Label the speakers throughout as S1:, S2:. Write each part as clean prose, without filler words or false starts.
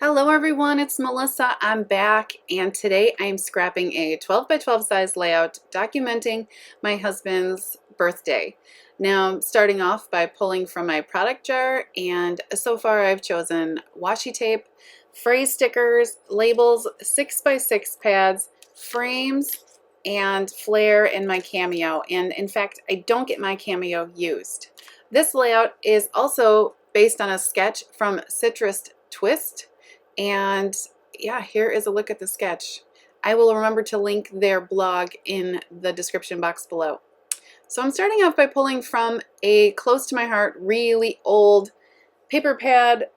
S1: Hello everyone, it's Melissa. I'm back and today I'm scrapping a 12 by 12 size layout documenting my husband's birthday. Now, starting off by pulling from my product jar, and so far I've chosen washi tape, phrase stickers, labels, 6 by 6 pads, frames, and flare in my cameo. And in fact, I don't get my cameo used. This layout is also based on a sketch from Citrus Twist. And yeah, here is a look at the sketch. I will remember to link their blog in the description box below. So I'm starting off by pulling from a close to my heart, really old paper pad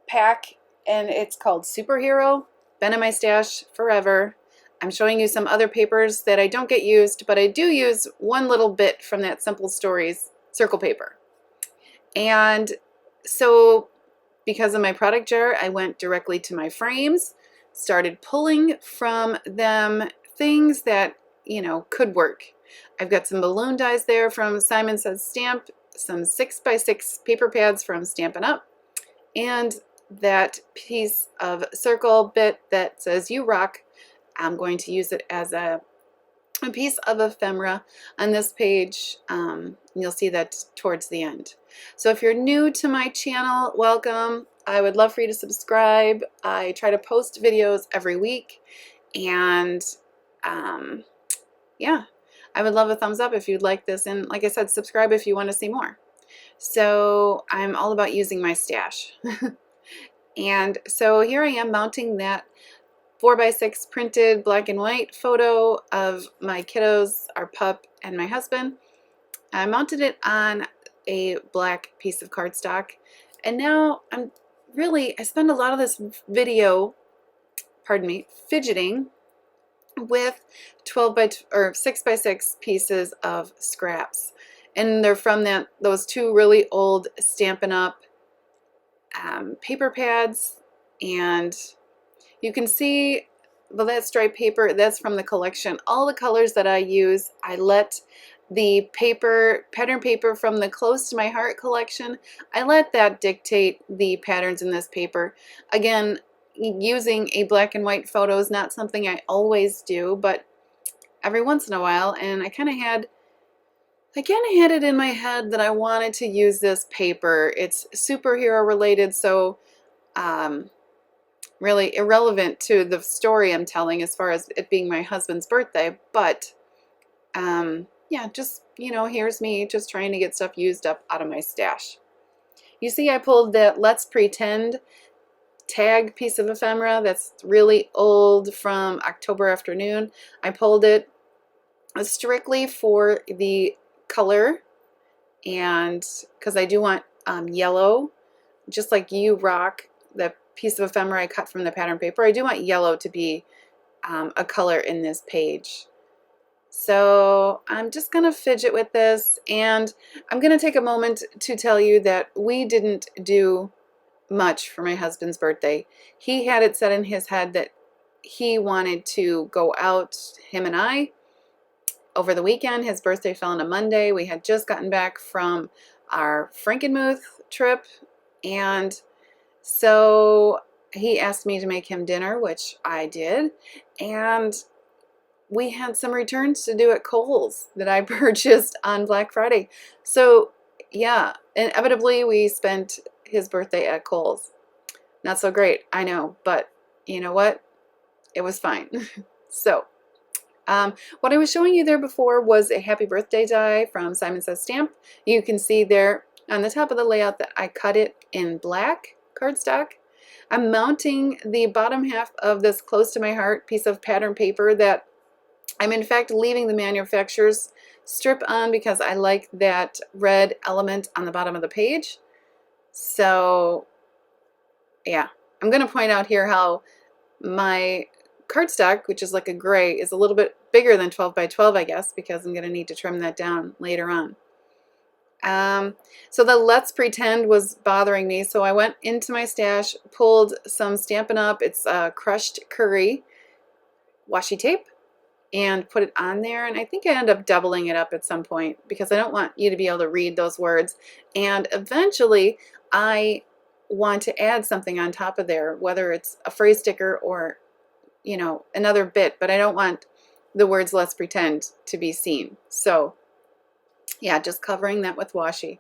S1: pack, and it's called Superhero. Been in my stash forever. I'm showing you some other papers that I don't get used, but I do use one little bit from that Simple Stories circle paper. And so because of my product jar, I went directly to my frames, started pulling from them things that, could work. I've got some balloon dies there from Simon Says Stamp, some 6 by 6 paper pads from Stampin' Up, and that piece of circle bit that says "You Rock." I'm going to use it as a piece of ephemera on this page. You'll see that towards the end. So if you're new to my channel, welcome. I would love for you to subscribe. I try to post videos every week, and yeah, I would love a thumbs up if you'd like this, and like I said, subscribe if you want to see more. So I'm all about using my stash. And so here I am mounting that 4 by 6 printed black and white photo of my kiddos, our pup, and my husband. I mounted it on a black piece of cardstock, and now I spend a lot of this video, fidgeting with 6 by 6 pieces of scraps, and they're from those two really old Stampin' Up paper pads. And you can see, well, that striped paper, that's from the collection. All the colors that I use, I let the pattern paper from the Close to My Heart collection, I let that dictate the patterns in this paper. Again, using a black and white photo is not something I always do, but every once in a while, and I kind of had it in my head that I wanted to use this paper. It's superhero related, so really irrelevant to the story I'm telling as far as it being my husband's birthday, but yeah, just, here's me just trying to get stuff used up out of my stash. You see, I pulled that Let's Pretend tag piece of ephemera that's really old from October Afternoon. I pulled it strictly for the color, and because I do want yellow, just like You Rock, the piece of ephemera I cut from the pattern paper, I do want yellow to be a color in this page. So I'm just going to fidget with this, and I'm going to take a moment to tell you that we didn't do much for my husband's birthday. He had it set in his head that he wanted to go out, him and I, over the weekend. His birthday fell on a Monday. We had just gotten back from our Frankenmuth trip, and so he asked me to make him dinner, which I did, and we had some returns to do at Kohl's that I purchased on Black Friday. So yeah, inevitably we spent his birthday at Kohl's. Not so great, I know, but you know what? It was fine. So what I was showing you there before was a happy birthday die from Simon Says Stamp. You can see there on the top of the layout that I cut it in black cardstock. I'm mounting the bottom half of this Close to My Heart piece of pattern paper that I'm in fact leaving the manufacturer's strip on because I like that red element on the bottom of the page. So yeah, I'm going to point out here how my cardstock, which is like a gray, is a little bit bigger than 12 by 12, I guess, because I'm going to need to trim that down later on. So the Let's Pretend was bothering me, so I went into my stash, pulled some Stampin' Up, it's crushed curry washi tape, and put it on there, and I think I ended up doubling it up at some point because I don't want you to be able to read those words. And eventually I want to add something on top of there, whether it's a phrase sticker or, you know, another bit, but I don't want the words "let's pretend" to be seen. So yeah, just covering that with washi.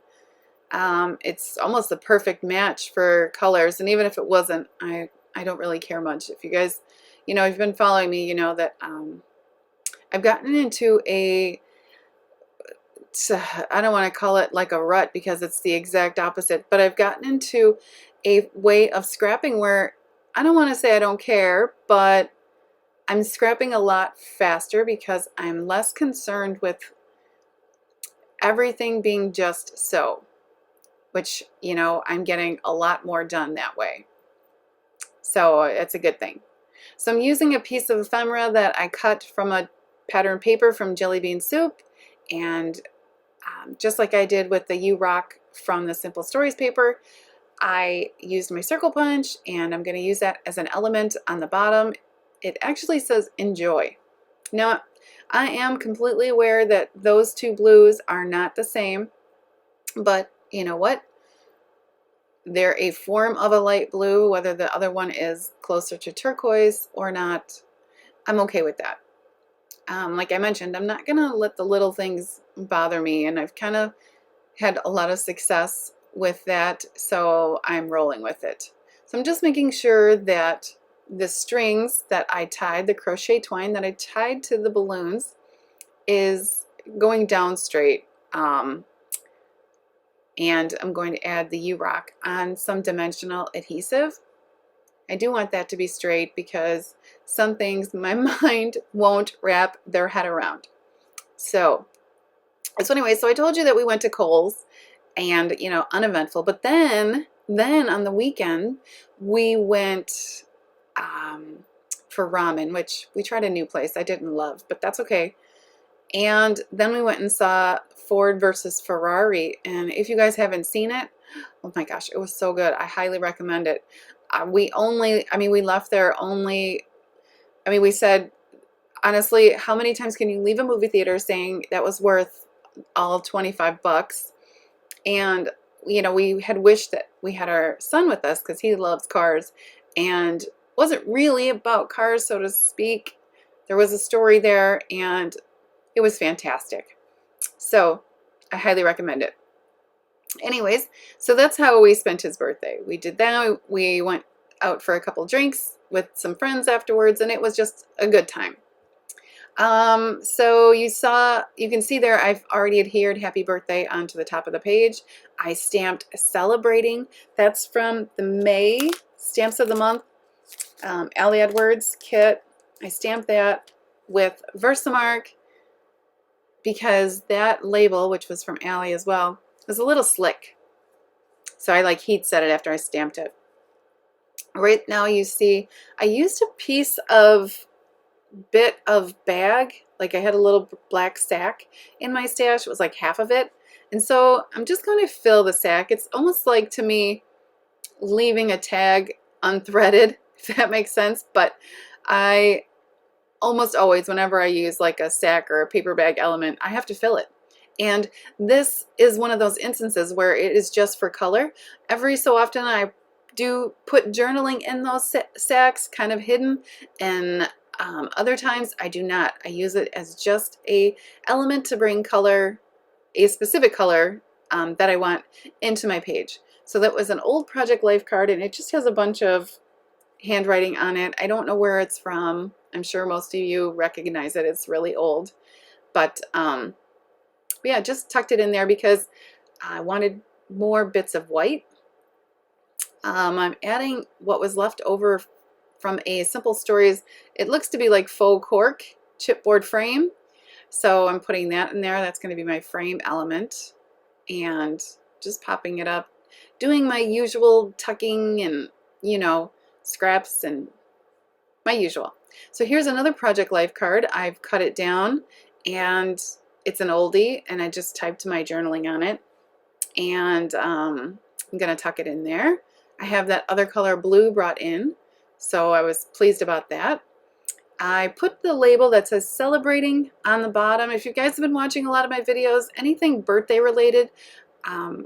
S1: It's almost the perfect match for colors, and even if it wasn't, I don't really care much. If you guys, you know, if you've been following me, you know that I've gotten into a, I don't want to call it like a rut because it's the exact opposite, but I've gotten into a way of scrapping where I don't want to say I don't care, but I'm scrapping a lot faster because I'm less concerned with everything being just so, which, you know, I'm getting a lot more done that way. So it's a good thing. So I'm using a piece of ephemera that I cut from a pattern paper from Jelly Bean Soup, and just like I did with the You Rock from the Simple Stories paper, I used my circle punch, and I'm going to use that as an element on the bottom. It actually says enjoy. Now, I am completely aware that those two blues are not the same, but you know what? They're a form of a light blue, whether the other one is closer to turquoise or not. I'm okay with that. Like I mentioned, I'm not going to let the little things bother me, and I've kind of had a lot of success with that, so I'm rolling with it. So I'm just making sure that the strings that I tied, the crochet twine that I tied to the balloons, is going down straight. And I'm going to add the U-Rock on some dimensional adhesive. I do want that to be straight because some things my mind won't wrap their head around. So anyway, so I told you that we went to Kohl's, and you know, uneventful. But then on the weekend we went for ramen, which we tried a new place I didn't love, but that's okay. And then we went and saw Ford versus Ferrari, and if you guys haven't seen it, oh my gosh, it was so good. I highly recommend it. We left there only, we said, honestly, how many times can you leave a movie theater saying that was worth all 25 bucks? And, you know, we had wished that we had our son with us because he loves cars, and wasn't really about cars, so to speak. There was a story there, and it was fantastic. So I highly recommend it. Anyways, so that's how we spent his birthday. We did that. We went out for a couple drinks with some friends afterwards, and it was just a good time. So you can see there I've already adhered happy birthday onto the top of the page. I stamped celebrating. That's from the May Stamps of the Month Allie Edwards kit. I stamped that with Versamark because that label, which was from Allie as well, was a little slick. So I like heat set it after I stamped it. Right now you see I used a piece of bit of bag, like I had a little black sack in my stash. It was like half of it, and so I'm just going to fill the sack. It's almost like, to me, leaving a tag unthreaded, if that makes sense. But I almost always, whenever I use like a sack or a paper bag element, I have to fill it. And this is one of those instances where it is just for color. Every so often I do put journaling in those sacks, kind of hidden, and other times I do not. I use it as just a element to bring color, a specific color that I want, into my page. So that was an old Project Life card, and it just has a bunch of handwriting on it. I don't know where it's from. I'm sure most of you recognize it. It's really old. But yeah, just tucked it in there because I wanted more bits of white. I'm adding what was left over from a Simple Stories. It looks to be like faux cork chipboard frame. So I'm putting that in there. That's going to be my frame element. And just popping it up. Doing my usual tucking and, you know, scraps and my usual. So here's another Project Life card. I've cut it down, and it's an oldie, and I just typed my journaling on it. And I'm going to tuck it in there. I have that other color blue brought in, so I was pleased about that. I put the label that says celebrating on the bottom. If you guys have been watching a lot of my videos, anything birthday related, I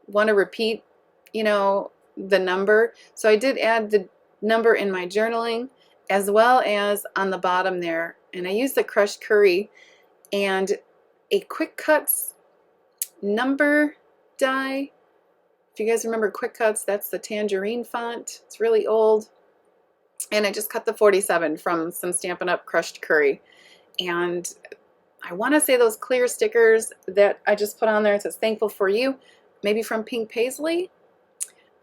S1: want to repeat, you know, the number. So I did add the number in my journaling as well as on the bottom there. And I used the crushed curry and a Quick Cuts number die. If you guys remember Quick Cuts, that's the tangerine font. It's really old. And I just cut the 47 from some Stampin' Up! Crushed curry. And I want to say those clear stickers that I just put on there, it says thankful for you, maybe from Pink Paisley.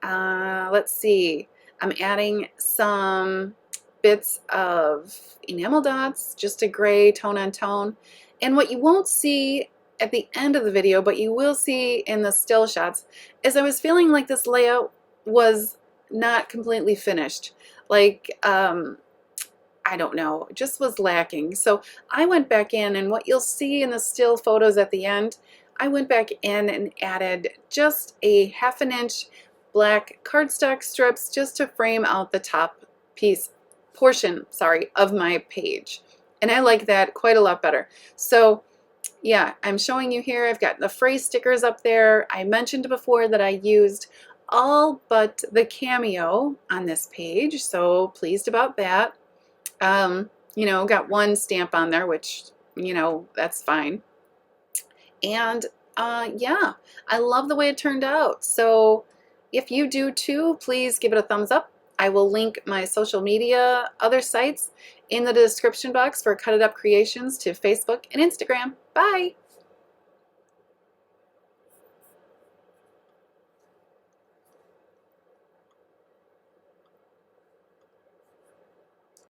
S1: Let's see, I'm adding some bits of enamel dots, just a gray tone on tone. And what you won't see at the end of the video, but you will see in the still shots, is I was feeling like this layout was not completely finished. Like, I don't know, it just was lacking. So I went back in, and what you'll see in the still photos at the end, I went back in and added just a 1/2 inch black cardstock strips just to frame out the top portion of my page. And I like that quite a lot better. So yeah, I'm showing you here, I've got the phrase stickers up there. I mentioned before that I used all but the cameo on this page, so pleased about that. You know, got one stamp on there, which, you know, that's fine. And yeah, I love the way it turned out. So if you do too, please give it a thumbs up. I will link my social media, other sites in the description box for Cut It Up Creations to Facebook and Instagram. Bye!